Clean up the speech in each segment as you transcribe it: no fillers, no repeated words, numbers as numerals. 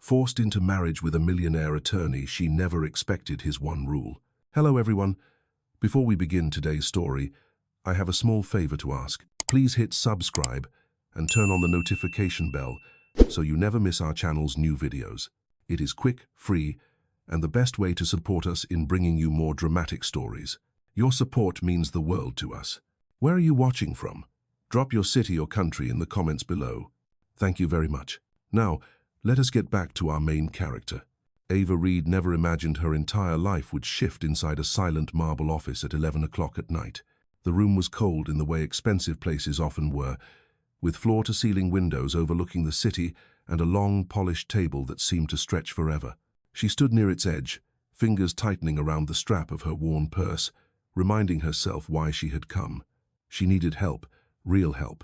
Forced into marriage with a millionaire attorney, she never expected his one rule. Hello everyone. Before we begin today's story, I have a small favor to ask. Please hit subscribe and turn on the notification bell so you never miss our channel's new videos. It is quick, free, and the best way to support us in bringing you more dramatic stories. Your support means the world to us. Where are you watching from? Drop your city or country in the comments below. Thank you very much. Now, let us get back to our main character. Ava Reed never imagined her entire life would shift inside a silent marble office at 11 o'clock at night. The room was cold in the way expensive places often were, with floor-to-ceiling windows overlooking the city and a long, polished table that seemed to stretch forever. She stood near its edge, fingers tightening around the strap of her worn purse, reminding herself why she had come. She needed help, real help,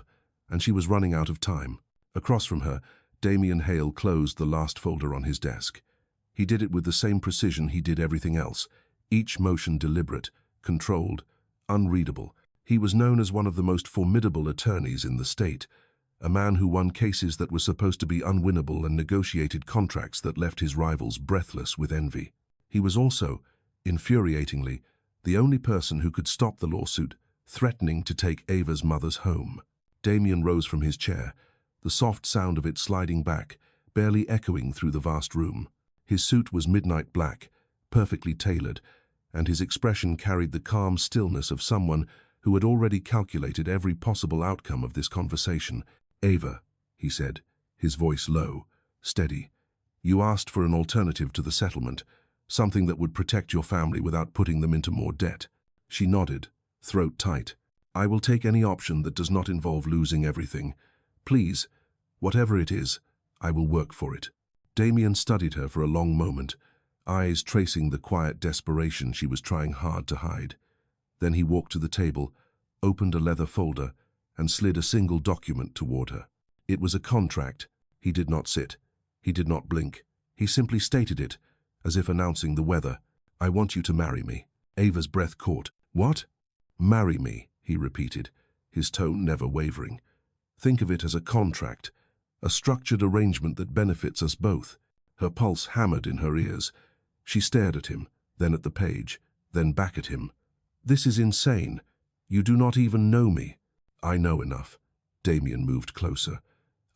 and she was running out of time. Across from her, Damian Hale closed the last folder on his desk. He did it with the same precision he did everything else, each motion deliberate, controlled, unreadable. He was known as one of the most formidable attorneys in the state, a man who won cases that were supposed to be unwinnable and negotiated contracts that left his rivals breathless with envy. He was also, infuriatingly, the only person who could stop the lawsuit, threatening to take Ava's mother's home. Damian rose from his chair, the soft sound of it sliding back, barely echoing through the vast room. His suit was midnight black, perfectly tailored, and his expression carried the calm stillness of someone who had already calculated every possible outcome of this conversation. "Ava," he said, his voice low, steady, "you asked for an alternative to the settlement, something that would protect your family without putting them into more debt." She nodded, throat tight. "I will take any option that does not involve losing everything. Please, whatever it is, I will work for it." Damian studied her for a long moment, eyes tracing the quiet desperation she was trying hard to hide. Then he walked to the table, opened a leather folder, and slid a single document toward her. It was a contract. He did not sit. He did not blink. He simply stated it, as if announcing the weather. "I want you to marry me." Ava's breath caught. "What?" "Marry me," he repeated, his tone never wavering. "Think of it as a contract, a structured arrangement that benefits us both." Her pulse hammered in her ears. She stared at him, then at the page, then back at him. "This is insane. You do not even know me." "I know enough." Damian moved closer.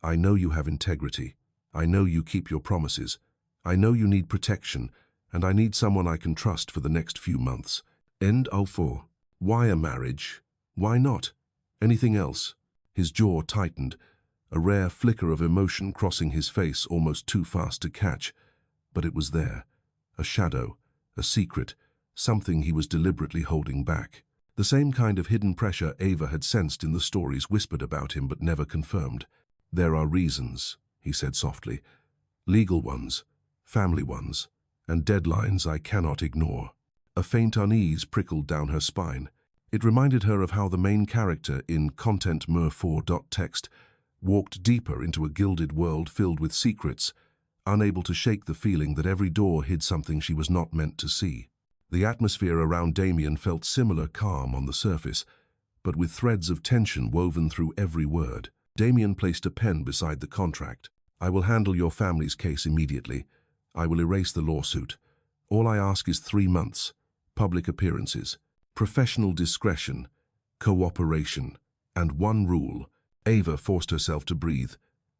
"I know you have integrity. I know you keep your promises. I know you need protection, and I need someone I can trust for the next few months." End of 4. Why a marriage? Why not? Anything else? His jaw tightened, a rare flicker of emotion crossing his face almost too fast to catch. But it was there, a shadow, a secret, something he was deliberately holding back. The same kind of hidden pressure Ava had sensed in the stories whispered about him but never confirmed. "There are reasons," he said softly. "Legal ones, family ones, and deadlines I cannot ignore." A faint unease prickled down her spine. It reminded her of how the main character in Content Mer 4.text walked deeper into a gilded world filled with secrets, unable to shake the feeling that every door hid something she was not meant to see. The atmosphere around Damian felt similar calm on the surface, but with threads of tension woven through every word. Damian placed a pen beside the contract. "I will handle your family's case immediately. I will erase the lawsuit. All I ask is 3 months, public appearances, professional discretion, cooperation, and one rule." Ava forced herself to breathe.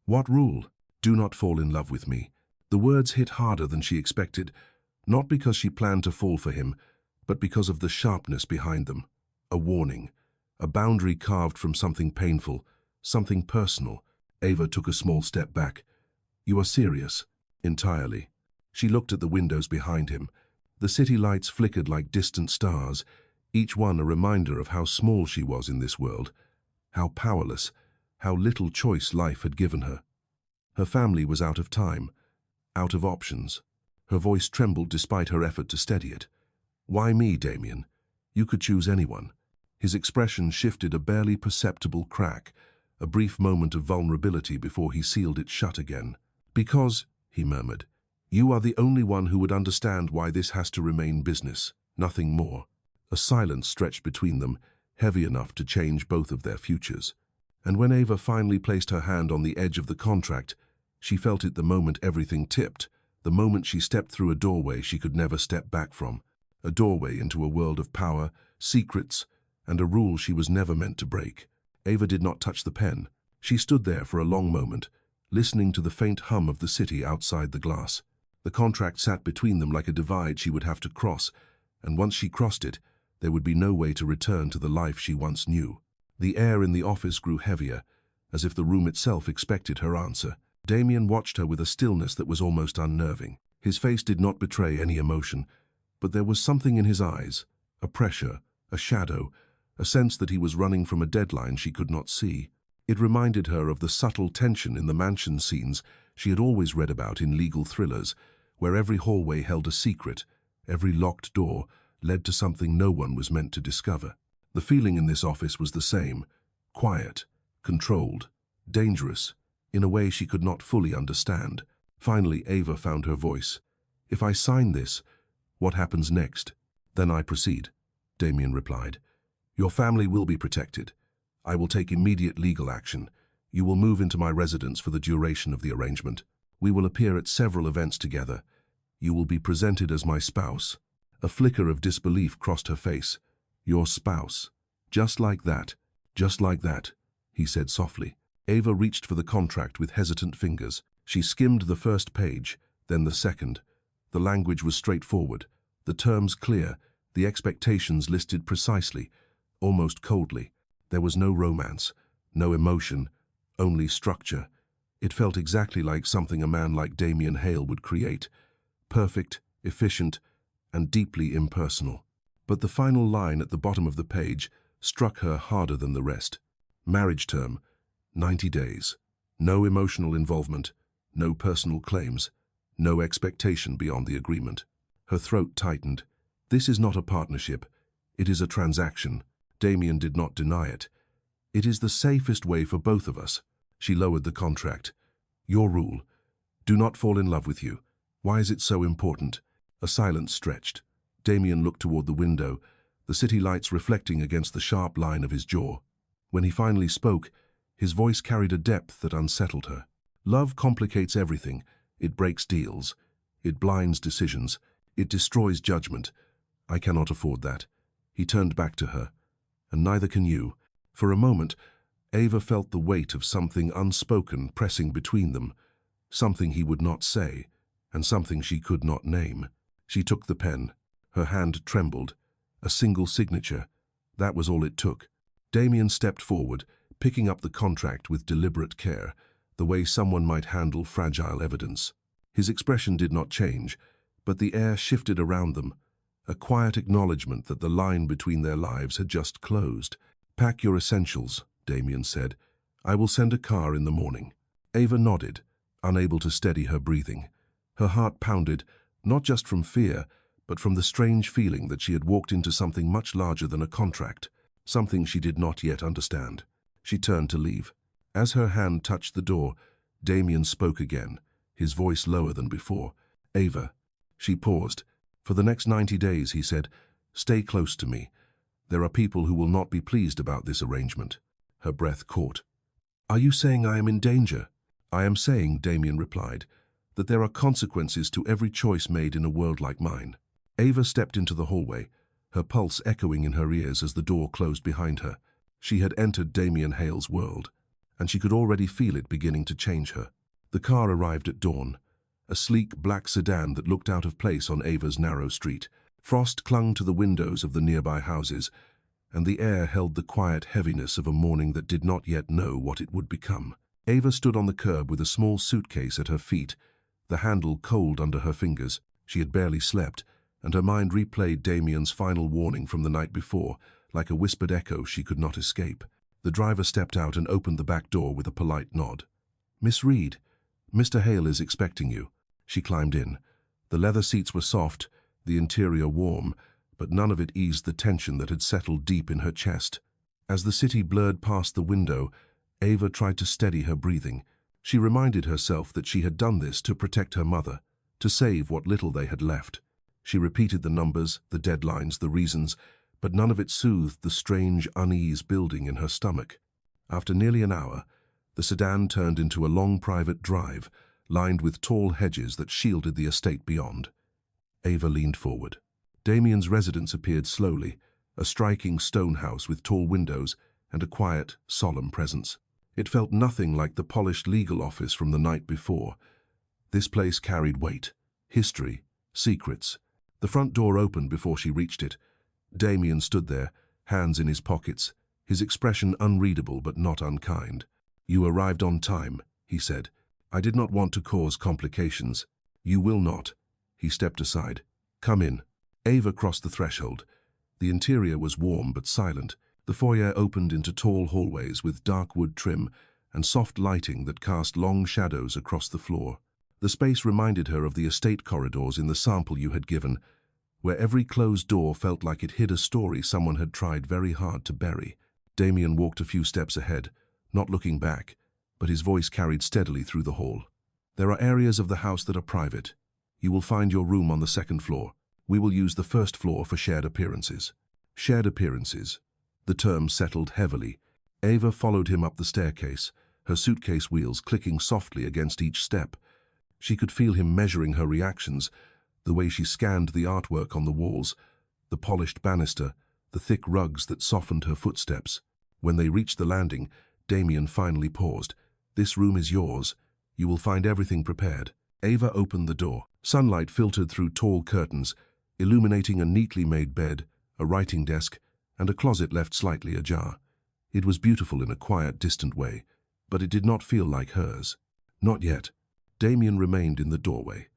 "What rule?" "Do not fall in love with me." The words hit harder than she expected, not because she planned to fall for him, but because of the sharpness behind them. A warning, a boundary carved from something painful, something personal. Ava took a small step back. "You are serious?" "Entirely." She looked at the windows behind him. The city lights flickered like distant stars, each one a reminder of how small she was in this world, how powerless, how little choice life had given her. Her family was out of time, out of options. Her voice trembled despite her effort to steady it. "Why me, Damian? You could choose anyone." His expression shifted a barely perceptible crack, a brief moment of vulnerability before he sealed it shut again. "Because," he murmured, "you are the only one who would understand why this has to remain business, nothing more." A silence stretched between them, heavy enough to change both of their futures. And when Ava finally placed her hand on the edge of the contract, She felt it the moment everything tipped, the moment she stepped through a doorway she could never step back from. A doorway into a world of power, secrets, and a rule she was never meant to break. Ava did not touch the pen. She stood there for a long moment, listening to the faint hum of the city outside the glass. The contract sat between them like a divide she would have to cross, and once she crossed it, there would be no way to return to the life she once knew. The air in the office grew heavier, as if the room itself expected her answer. Damian watched her with a stillness that was almost unnerving. His face did not betray any emotion, but there was something in his eyes, a pressure, a shadow, a sense that he was running from a deadline she could not see. It reminded her of the subtle tension in the mansion scenes she had always read about in legal thrillers, where every hallway held a secret, every locked door led to something no one was meant to discover. The feeling in this office was the same, quiet, controlled, dangerous, in a way she could not fully understand. Finally, Ava found her voice. "If I sign this, what happens next?" "Then I proceed," Damian replied. "Your family will be protected. I will take immediate legal action. You will move into my residence for the duration of the arrangement. We will appear at several events together. You will be presented as my spouse." A flicker of disbelief crossed her face. "Your spouse. Just like that, he said softly. Ava reached for the contract with hesitant fingers. She skimmed the first page, then the second. The language was straightforward, the terms clear, the expectations listed precisely, almost coldly. There was no romance, no emotion, only structure. It felt exactly like something a man like Damian Hale would create. Perfect, efficient, and deeply impersonal. But the final line at the bottom of the page struck her harder than the rest. Marriage term, 90 days. No emotional involvement, no personal claims, no expectation beyond the agreement. Her throat tightened. This is not a partnership. It is a transaction. Damian did not deny it. It is the safest way for both of us. She lowered the contract. Your rule. Do not fall in love with you. Why is it so important? A silence stretched. Damian looked toward the window, the city lights reflecting against the sharp line of his jaw. When he finally spoke, his voice carried a depth that unsettled her. Love complicates everything. It breaks deals. It blinds decisions. It destroys judgment. I cannot afford that. He turned back to her. And neither can you. For a moment, Ava felt the weight of something unspoken pressing between them, something he would not say, and something she could not name. She took the pen. Her hand trembled. A single signature. That was all it took. Damian stepped forward, picking up the contract with deliberate care, the way someone might handle fragile evidence. His expression did not change, but the air shifted around them, a quiet acknowledgement that the line between their lives had just closed. Pack your essentials, Damian said. I will send a car in the morning. Ava nodded, unable to steady her breathing. Her heart pounded, not just from fear, but from the strange feeling that she had walked into something much larger than a contract, something she did not yet understand. She turned to leave. As her hand touched the door, Damian spoke again, his voice lower than before. Ava. She paused. For the next 90 days, he said, stay close to me. There are people who will not be pleased about this arrangement. Her breath caught. Are you saying I am in danger? I am saying, Damian replied, that there are consequences to every choice made in a world like mine. Ava stepped into the hallway, her pulse echoing in her ears as the door closed behind her. She had entered Damian Hale's world, and she could already feel it beginning to change her. The car arrived at dawn, a sleek black sedan that looked out of place on Ava's narrow street. Frost clung to the windows of the nearby houses, and the air held the quiet heaviness of a morning that did not yet know what it would become. Ava stood on the curb with a small suitcase at her feet, the handle cold under her fingers. She had barely slept, and her mind replayed Damian's final warning from the night before, like a whispered echo she could not escape. The driver stepped out and opened the back door with a polite nod. Miss Reed, Mr. Hale is expecting you. She climbed in. The leather seats were soft, the interior warm, but none of it eased the tension that had settled deep in her chest. As the city blurred past the window, Ava tried to steady her breathing. She reminded herself that she had done this to protect her mother, to save what little they had left. She repeated the numbers, the deadlines, the reasons, but none of it soothed the strange unease building in her stomach. After nearly an hour, the sedan turned into a long private drive, lined with tall hedges that shielded the estate beyond. Ava leaned forward. Damian's residence appeared slowly, a striking stone house with tall windows and a quiet, solemn presence. It felt nothing like the polished legal office from the night before. This place carried weight, history, secrets. The front door opened before she reached it. Damian stood there, hands in his pockets, his expression unreadable but not unkind. "You arrived on time," he said. "I did not want to cause complications." "You will not." He stepped aside. "Come in." Ava crossed the threshold. The interior was warm but silent. The foyer opened into tall hallways with dark wood trim and soft lighting that cast long shadows across the floor. The space reminded her of the estate corridors in the sample you had given, where every closed door felt like it hid a story someone had tried very hard to bury. Damian walked a few steps ahead, not looking back, but his voice carried steadily through the hall. "There are areas of the house that are private. You will find your room on the second floor. We will use the first floor for shared appearances." Shared appearances. The term settled heavily. Ava followed him up the staircase, her suitcase wheels clicking softly against each step. She could feel him measuring her reactions, the way she scanned the artwork on the walls, the polished banister, the thick rugs that softened her footsteps. When they reached the landing, Damian finally paused. "This room is yours. You will find everything prepared." Ava opened the door. Sunlight filtered through tall curtains, illuminating a neatly made bed, a writing desk, and a closet left slightly ajar. It was beautiful in a quiet, distant way, but it did not feel like hers. Not yet. Damian remained in the doorway.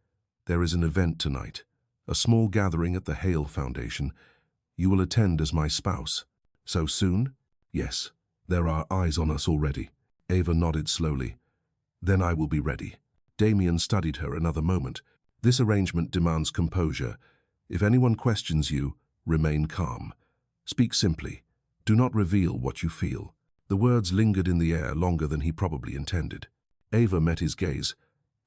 "There is an event tonight, a small gathering at the Hale Foundation. You will attend as my spouse." "So soon?" "Yes. There are eyes on us already." Ava nodded slowly. "Then I will be ready." Damian studied her another moment. "This arrangement demands composure. If anyone questions you, remain calm. Speak simply. Do not reveal what you feel." The words lingered in the air longer than he probably intended. Ava met his gaze.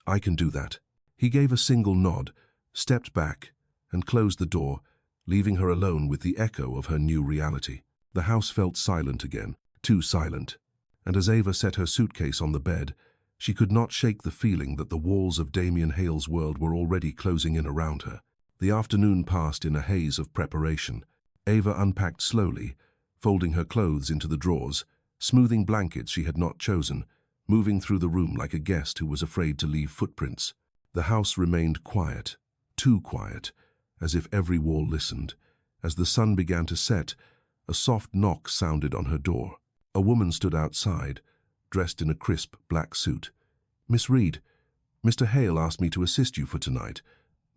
"I can do that." He gave a single nod, stepped back, and closed the door, leaving her alone with the echo of her new reality. The house felt silent again, too silent. And as Ava set her suitcase on the bed, she could not shake the feeling that the walls of Damian Hale's world were already closing in around her. The afternoon passed in a haze of preparation. Ava unpacked slowly, folding her clothes into the drawers, smoothing blankets she had not chosen, moving through the room like a guest who was afraid to leave footprints. The house remained quiet, too quiet, as if every wall listened. As the sun began to set, a soft knock sounded on her door. A woman stood outside, dressed in a crisp black suit. "Miss Reed, Mr. Hale asked me to assist you for tonight.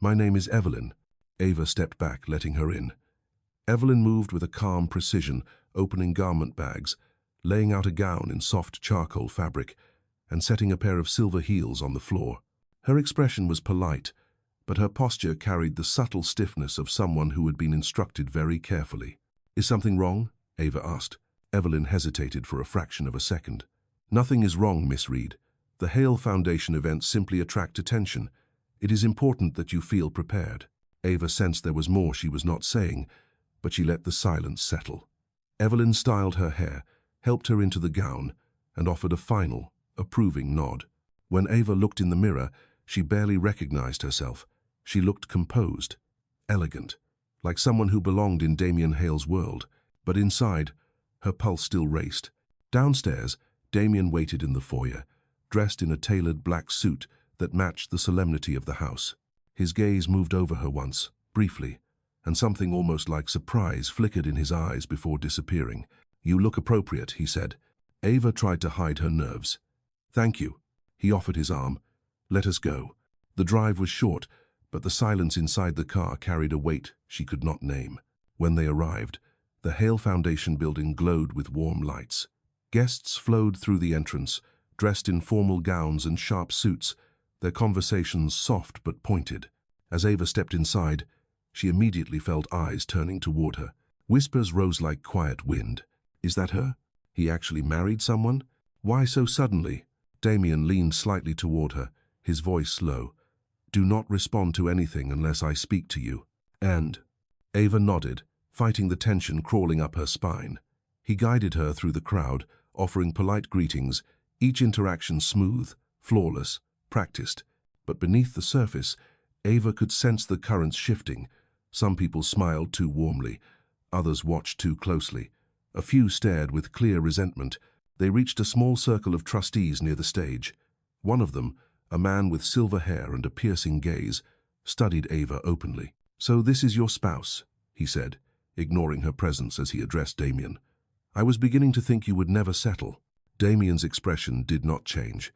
My name is Evelyn." Ava stepped back, letting her in. Evelyn moved with a calm precision, opening garment bags, laying out a gown in soft charcoal fabric, and setting a pair of silver heels on the floor. Her expression was polite, but her posture carried the subtle stiffness of someone who had been instructed very carefully. "Is something wrong?" Ava asked. Evelyn hesitated for a fraction of a second. "Nothing is wrong, Miss Reed. The Hale Foundation events simply attract attention. It is important that you feel prepared." Ava sensed there was more she was not saying, but she let the silence settle. Evelyn styled her hair, helped her into the gown, and offered a final, approving nod. When Ava looked in the mirror, she barely recognized herself. She looked composed, elegant, like someone who belonged in Damian Hale's world. But inside, her pulse still raced. Downstairs, Damian waited in the foyer, dressed in a tailored black suit that matched the solemnity of the house. His gaze moved over her once, briefly, and something almost like surprise flickered in his eyes before disappearing. "You look appropriate," he said. Ava tried to hide her nerves. "Thank you." He offered his arm. "Let us go." The drive was short, but the silence inside the car carried a weight she could not name. When they arrived, the Hale Foundation building glowed with warm lights. Guests flowed through the entrance, dressed in formal gowns and sharp suits, their conversations soft but pointed. As Ava stepped inside, she immediately felt eyes turning toward her. Whispers rose like quiet wind. "Is that her? He actually married someone? Why so suddenly?" Damian leaned slightly toward her, his voice low. "Do not respond to anything unless I speak to you." "And?" Ava nodded, fighting the tension crawling up her spine. He guided her through the crowd, offering polite greetings, each interaction smooth, flawless, practiced. But beneath the surface, Ava could sense the currents shifting. Some people smiled too warmly, others watched too closely. A few stared with clear resentment. They reached a small circle of trustees near the stage. One of them, a man with silver hair and a piercing gaze, studied Ava openly. "So this is your spouse," he said, ignoring her presence as he addressed Damian. "I was beginning to think you would never settle." Damian's expression did not change.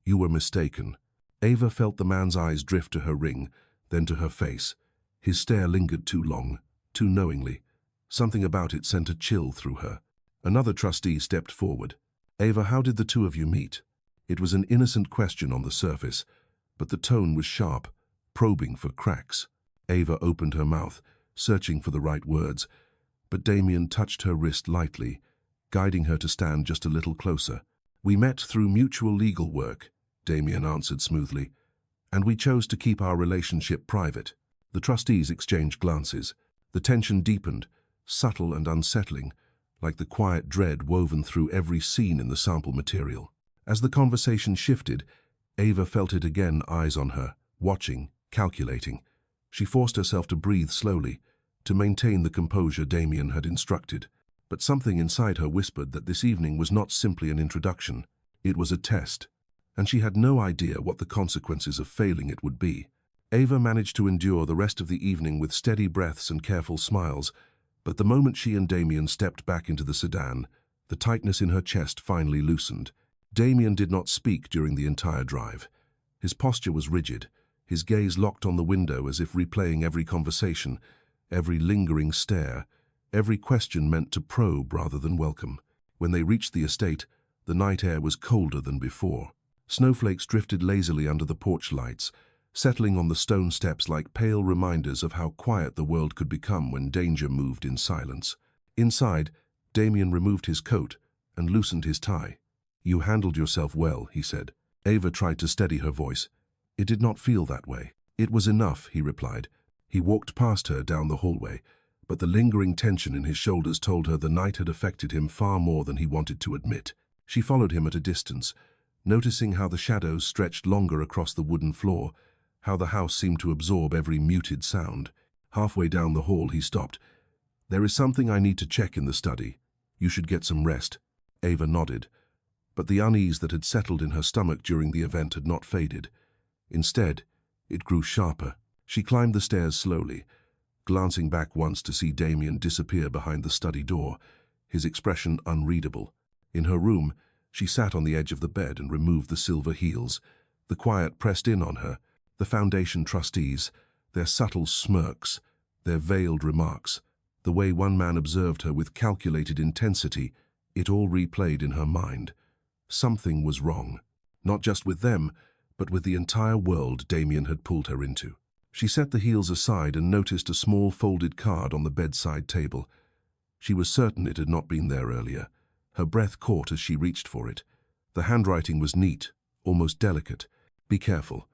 "You were mistaken." Ava felt the man's eyes drift to her ring, then to her face. His stare lingered too long, too knowingly. Something about it sent a chill through her. Another trustee stepped forward. "Ava, how did the two of you meet?" It was an innocent question on the surface, but the tone was sharp, probing for cracks. Ava opened her mouth, searching for the right words, but Damian touched her wrist lightly, guiding her to stand just a little closer. "We met through mutual legal work," Damian answered smoothly, "and we chose to keep our relationship private." The trustees exchanged glances. The tension deepened, subtle and unsettling, like the quiet dread woven through every scene in the sample material. As the conversation shifted, Ava felt it again, eyes on her, watching, calculating. She forced herself to breathe slowly, to maintain the composure Damian had instructed. But something inside her whispered that this evening was not simply an introduction. It was a test, and she had no idea what the consequences of failing it would be. Ava managed to endure the rest of the evening with steady breaths and careful smiles, but the moment she and Damian stepped back into the sedan, the tightness in her chest finally loosened. Damian did not speak during the entire drive. His posture was rigid, his gaze locked on the window as if replaying every conversation, every lingering stare, every question meant to probe rather than welcome. When they reached the estate, the night air was colder than before. Snowflakes drifted lazily under the porch lights, settling on the stone steps like pale reminders of how quiet the world could become when danger moved in silence. Inside, Damian removed his coat and loosened his tie. "You handled yourself well," he said. Ava tried to steady her voice. "It did not feel that way." "It was enough," he replied. He walked past her down the hallway, but the lingering tension in his shoulders told her the night had affected him far more than he wanted to admit. She followed him at a distance, noticing how the shadows stretched longer across the wooden floor, how the house seemed to absorb every muted sound. Halfway down the hall, he stopped. "There is something I need to check in the study. You should get some rest." Ava nodded, but the unease that had settled in her stomach during the event had not faded. Instead, it grew sharper. She climbed the stairs slowly, glancing back once to see Damian disappear behind the study door, his expression unreadable. In her room, she sat on the edge of the bed and removed the silver heels. The quiet pressed in on her, the foundation trustees, their subtle smirks, their veiled remarks, the way one man observed her with calculated intensity, it all replayed in her mind. Something was wrong, not just with them, but with the entire world Damian had pulled her into. She set the heels aside and noticed a small folded card on the bedside table. She was certain it had not been there earlier. Her breath caught as she reached for it. The handwriting was neat, almost delicate. "Be careful.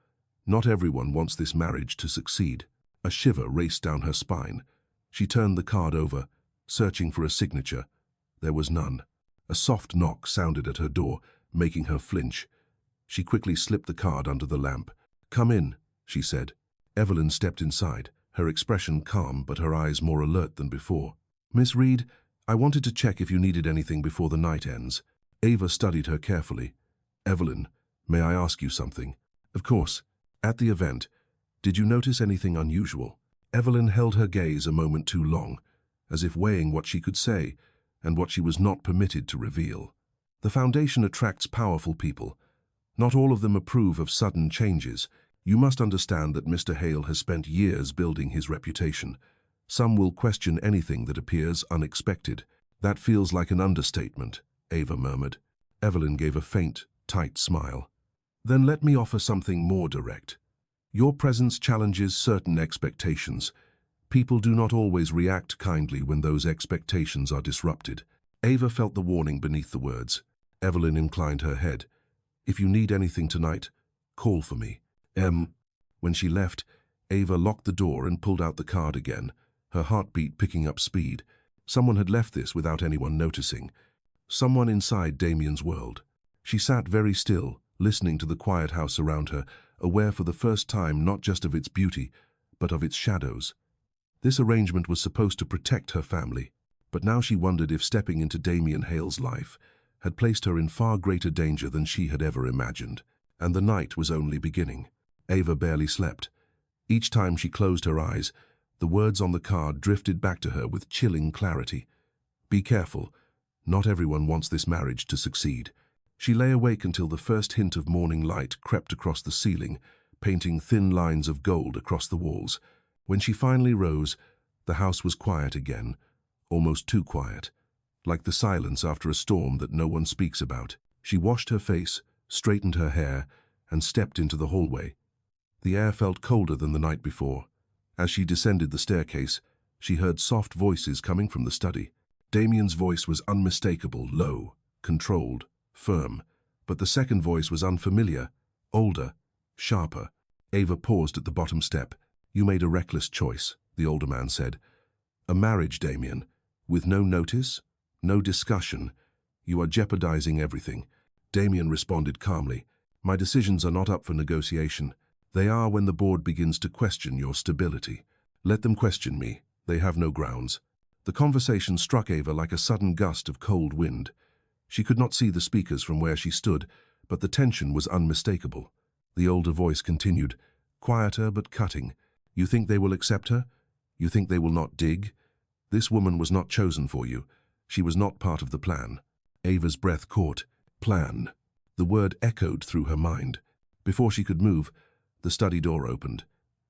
Not everyone wants this marriage to succeed." A shiver raced down her spine. She turned the card over, searching for a signature. There was none. A soft knock sounded at her door, making her flinch. She quickly slipped the card under the lamp. "Come in," she said. Evelyn stepped inside, her expression calm but her eyes more alert than before. "Miss Reed, I wanted to check if you needed anything before the night ends." Ava studied her carefully. "Evelyn, may I ask you something?" "Of course." "At the event, did you notice anything unusual?" Evelyn held her gaze a moment too long, as if weighing what she could say and what she was not permitted to reveal. The foundation attracts powerful people. Not all of them approve of sudden changes. You must understand that Mr. Hale has spent years building his reputation. Some will question anything that appears unexpected. "That feels like an understatement," Ava murmured. Evelyn gave a faint, tight smile. "Then let me offer something more direct. Your presence challenges certain expectations. People do not always react kindly when those expectations are disrupted." Ava felt the warning beneath the words. Evelyn inclined her head. "If you need anything tonight, call for me." When she left, Ava locked the door and pulled out the card again, her heartbeat picking up speed. Someone had left this without anyone noticing. Someone inside Damian's world. She sat very still, listening to the quiet house around her, aware for the first time not just of its beauty, but of its shadows. This arrangement was supposed to protect her family, but now she wondered if stepping into Damian Hale's life had placed her in far greater danger than she had ever imagined. And the night was only beginning. Ava barely slept. Each time she closed her eyes, the words on the card drifted back to her with chilling clarity. Be careful. Not everyone wants this marriage to succeed. She lay awake until the first hint of morning light crept across the ceiling, painting thin lines of gold across the walls. When she finally rose, the house was quiet again, almost too quiet, like the silence after a storm that no one speaks about. She washed her face, straightened her hair, and stepped into the hallway. The air felt colder than the night before. As she descended the staircase, she heard soft voices coming from the study. Damian's voice was unmistakable, low, controlled, firm, but the second voice was unfamiliar, older, sharper. Ava paused at the bottom step. You made a reckless choice, the older man said. A marriage, Damian, with no notice, no discussion. You are jeopardizing everything. Damian responded calmly. My decisions are not up for negotiation. They are when the board begins to question your stability. Let them question me. They have no grounds. The conversation struck Ava like a sudden gust of cold wind. She could not see the speakers from where she stood, but the tension was unmistakable. The older voice continued, quieter but cutting. You think they will accept her? You think they will not dig? This woman was not chosen for you. She was not part of the plan. Ava's breath caught. Plan. The word echoed through her mind. Before she could move, the study door opened.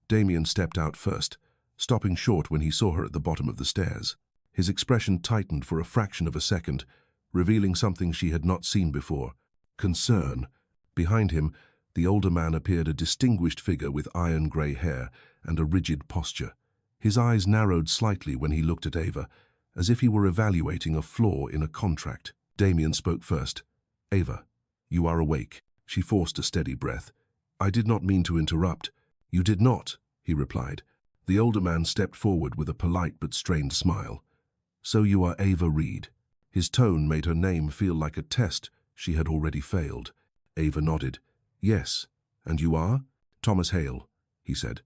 Damian stepped out first, stopping short when he saw her at the bottom of the stairs. His expression tightened for a fraction of a second, revealing something she had not seen before. Concern. Behind him, the older man appeared a distinguished figure with iron-grey hair and a rigid posture. His eyes narrowed slightly when he looked at Ava, as if he were evaluating a flaw in a contract. Damian spoke first. Ava, you are awake. She forced a steady breath. I did not mean to interrupt. You did not, he replied. The older man stepped forward with a polite but strained smile. So you are Ava Reed. His tone made her name feel like a test she had already failed. Ava nodded. Yes, and you are? Thomas Hale, he said.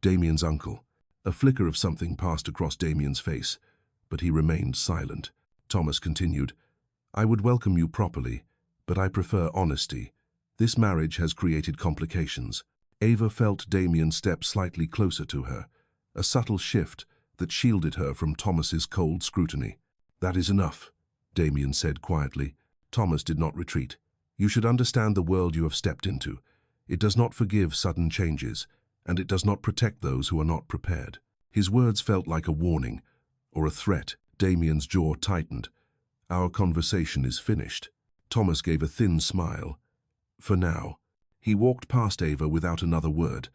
Damian's uncle. A flicker of something passed across Damian's face, but he remained silent. Thomas continued, I would welcome you properly, but I prefer honesty. This marriage has created complications. Ava felt Damian step slightly closer to her, a subtle shift that shielded her from Thomas's cold scrutiny. That is enough, Damian said quietly. Thomas did not retreat. You should understand the world you have stepped into. It does not forgive sudden changes, and it does not protect those who are not prepared. His words felt like a warning, or a threat. Damian's jaw tightened. Our conversation is finished. Thomas gave a thin smile. For now. He walked past Ava without another word,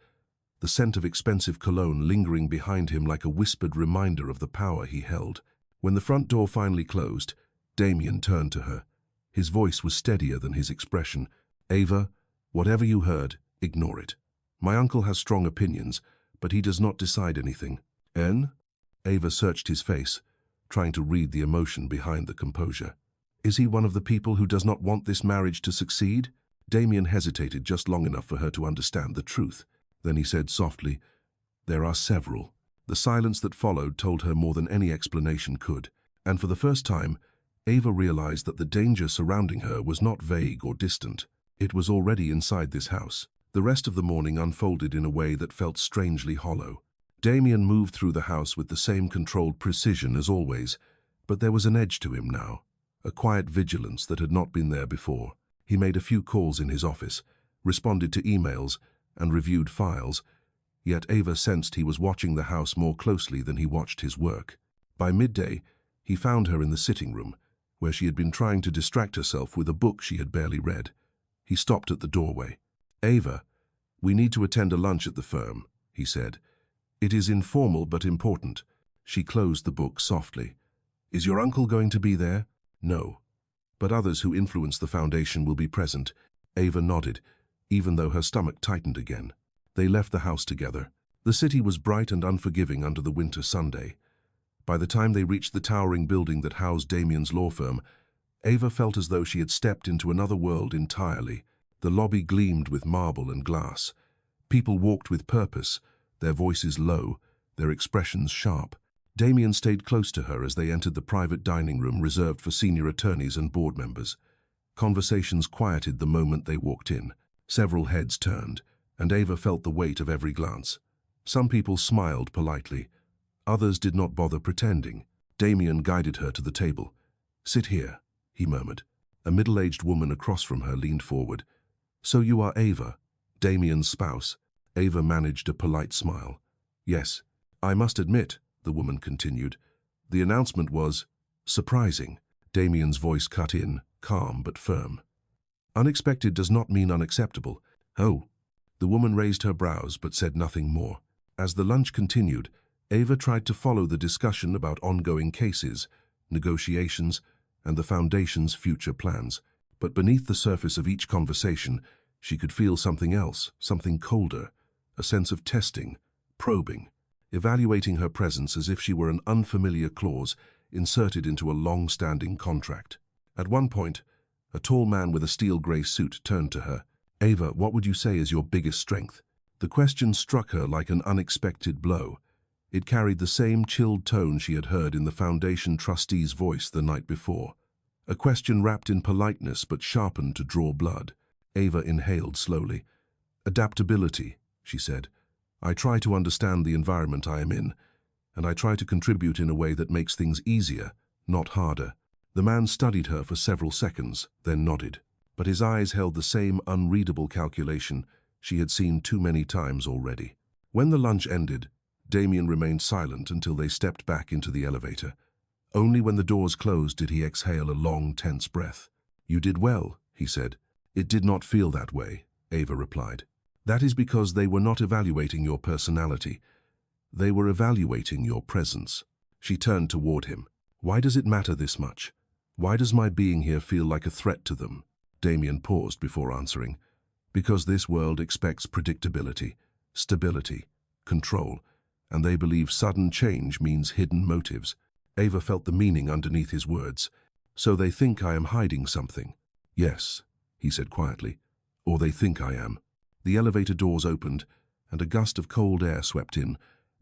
the scent of expensive cologne lingering behind him like a whispered reminder of the power he held. When the front door finally closed, Damian turned to her. His voice was steadier than his expression. Ava, whatever you heard, ignore it. My uncle has strong opinions, but he does not decide anything. Ava searched his face, trying to read the emotion behind the composure. Is he one of the people who does not want this marriage to succeed? Damian hesitated just long enough for her to understand the truth. Then he said softly, There are several. The silence that followed told her more than any explanation could, and for the first time, Ava realized that the danger surrounding her was not vague or distant. It was already inside this house. The rest of the morning unfolded in a way that felt strangely hollow. Damian moved through the house with the same controlled precision as always, but there was an edge to him now, a quiet vigilance that had not been there before. He made a few calls in his office, responded to emails, and reviewed files, yet Ava sensed he was watching the house more closely than he watched his work. By midday, he found her in the sitting room, where she had been trying to distract herself with a book she had barely read. He stopped at the doorway. Ava, we need to attend a lunch at the firm, he said. It is informal but important. She closed the book softly. Is your uncle going to be there? No. But others who influence the foundation will be present. Ava nodded, even though her stomach tightened again. They left the house together. The city was bright and unforgiving under the winter Sunday. By the time they reached the towering building that housed Damian's law firm, Ava felt as though she had stepped into another world entirely. The lobby gleamed with marble and glass. People walked with purpose, their voices low, their expressions sharp. Damian stayed close to her as they entered the private dining room reserved for senior attorneys and board members. Conversations quieted the moment they walked in. Several heads turned, and Ava felt the weight of every glance. Some people smiled politely. Others did not bother pretending. Damian guided her to the table. "Sit here," he murmured. A middle-aged woman across from her leaned forward. "So you are Ava, Damian's spouse?" Ava managed a polite smile. "Yes. I must admit," the woman continued, "the announcement was surprising." Damian's voice cut in, calm but firm. "Unexpected does not mean unacceptable." "Oh." The woman raised her brows but said nothing more. As the lunch continued, Ava tried to follow the discussion about ongoing cases, negotiations, and the Foundation's future plans. But beneath the surface of each conversation, she could feel something else, something colder, a sense of testing, probing, evaluating her presence as if she were an unfamiliar clause inserted into a long-standing contract. At one point, a tall man with a steel grey suit turned to her. "Ava, what would you say is your biggest strength?" The question struck her like an unexpected blow. It carried the same chilled tone she had heard in the Foundation trustee's voice the night before. A question wrapped in politeness but sharpened to draw blood. Ava inhaled slowly. "Adaptability," she said. "I try to understand the environment I am in, and I try to contribute in a way that makes things easier, not harder." The man studied her for several seconds, then nodded. But his eyes held the same unreadable calculation she had seen too many times already. When the lunch ended, Damian remained silent until they stepped back into the elevator. Only when the doors closed did he exhale a long, tense breath. "You did well," he said. "It did not feel that way," Ava replied. "That is because they were not evaluating your personality. They were evaluating your presence." She turned toward him. "Why does it matter this much? Why does my being here feel like a threat to them?" Damian paused before answering. "Because this world expects predictability, stability, control, and they believe sudden change means hidden motives." Ava felt the meaning underneath his words. "So they think I am hiding something?" "Yes," he said quietly. "Or they think I am." The elevator doors opened, and a gust of cold air swept in,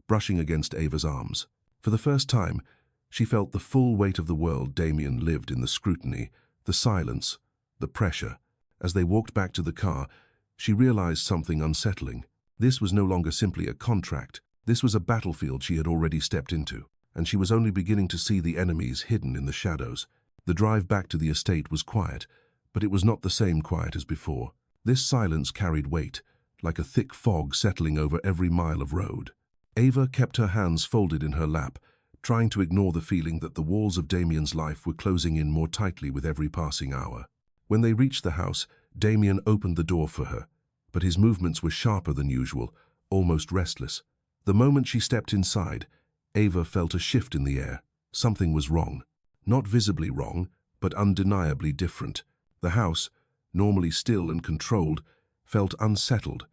brushing against Ava's arms. For the first time, she felt the full weight of the world Damian lived in: the scrutiny, the silence, the pressure. As they walked back to the car, she realized something unsettling. This was no longer simply a contract. This was a battlefield she had already stepped into, and she was only beginning to see the enemies hidden in the shadows. The drive back to the estate was quiet, but it was not the same quiet as before. This silence carried weight, like a thick fog settling over every mile of road. Ava kept her hands folded in her lap, trying to ignore the feeling that the walls of Damian's life were closing in more tightly with every passing hour. When they reached the house, Damian opened the door for her, but his movements were sharper than usual, almost restless. The moment she stepped inside, Ava felt a shift in the air. Something was wrong. Not visibly wrong, but undeniably different. The house, normally still and controlled, felt unsettled,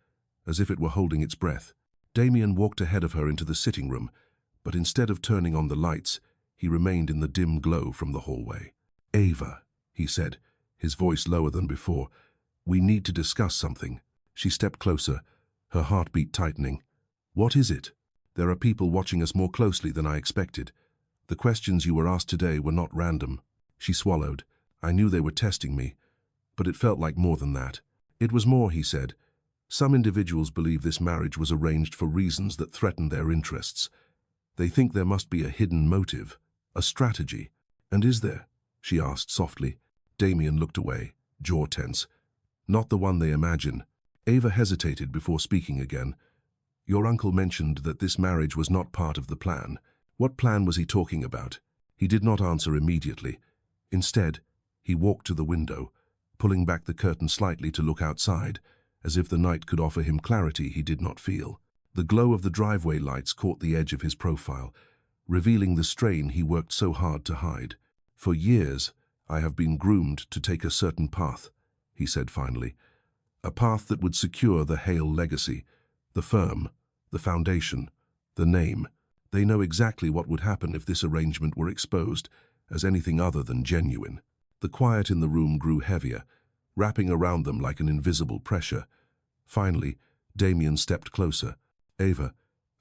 as if it were holding its breath. Damian walked ahead of her into the sitting room, but instead of turning on the lights, he remained in the dim glow from the hallway. "Ava," he said, his voice lower than before, "we need to discuss something." She stepped closer, her heartbeat tightening. "What is it?" "There are people watching us more closely than I expected. The questions you were asked today were not random." She swallowed. "I knew they were testing me, but it felt like more than that." "It was more," he said. "Some individuals believe this marriage was arranged for reasons that threaten their interests. They think there must be a hidden motive, a strategy." "And is there?" she asked softly. Damian looked away, jaw tense. "Not the one they imagine." Ava hesitated before speaking again. "Your uncle mentioned that this marriage was not part of the plan. What plan was he talking about?" He did not answer immediately. Instead, he walked to the window, pulling back the curtain slightly to look outside, as if the night could offer him clarity he did not feel. The glow of the driveway lights caught the edge of his profile, revealing the strain he worked so hard to hide. "For years, I have been groomed to take a certain path," he said finally. "A path that would secure the Hale legacy, the firm, the foundation, the name. They know exactly what would happen if this arrangement were exposed as anything other than genuine." The quiet in the room grew heavier, wrapping around them like an invisible pressure. Finally, Damian stepped closer. "Ava,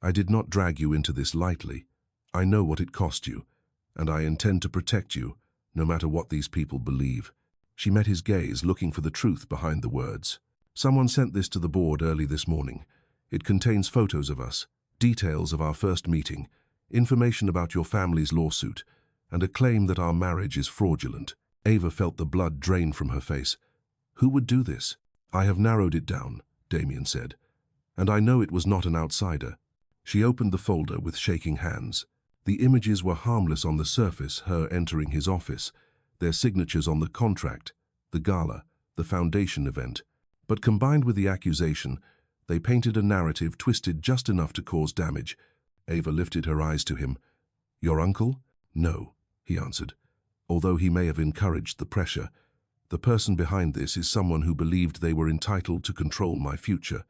I did not drag you into this lightly. I know what it cost you, and I intend to protect you, no matter what these people believe." She met his gaze, looking for the truth behind the words. "Someone sent this to the board early this morning. It contains photos of us, details of our first meeting, information about your family's lawsuit, and a claim that our marriage is fraudulent." Ava felt the blood drain from her face. "Who would do this?" "I have narrowed it down," Damian said, "and I know it was not an outsider." She opened the folder with shaking hands. The images were harmless on the surface, her entering his office, their signatures on the contract, the gala, the foundation event. But combined with the accusation, they painted a narrative twisted just enough to cause damage. Ava lifted her eyes to him. "Your uncle?" "No," he answered. "Although he may have encouraged the pressure, the person behind this is someone who believed they were entitled to control my future.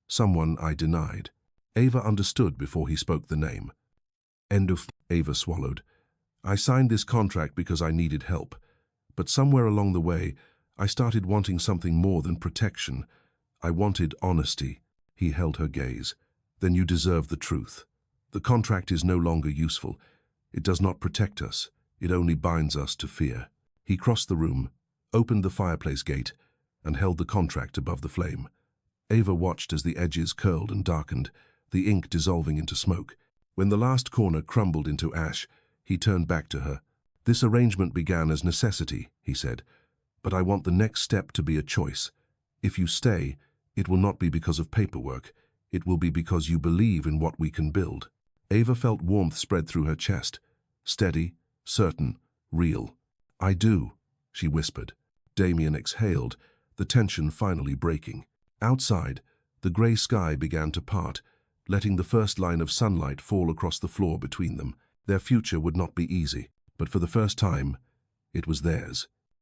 Someone I denied." Ava understood before he spoke the name. Ava swallowed. "I signed this contract because I needed help, but somewhere along the way, I started wanting something more than protection. I wanted honesty." He held her gaze. "Then you deserve the truth. The contract is no longer useful. It does not protect us. It only binds us to fear." He crossed the room, opened the fireplace gate, and held the contract above the flame. Ava watched as the edges curled and darkened, the ink dissolving into smoke. When the last corner crumbled into ash, he turned back to her. "This arrangement began as necessity," he said, "but I want the next step to be a choice. If you stay, it will not be because of paperwork. It will be because you believe in what we can build." Ava felt warmth spread through her chest. Steady, certain, real. "I do," she whispered. Damian exhaled, the tension finally breaking. Outside, the grey sky began to part, letting the first line of sunlight fall across the floor between them. Their future would not be easy, but for the first time, it was theirs.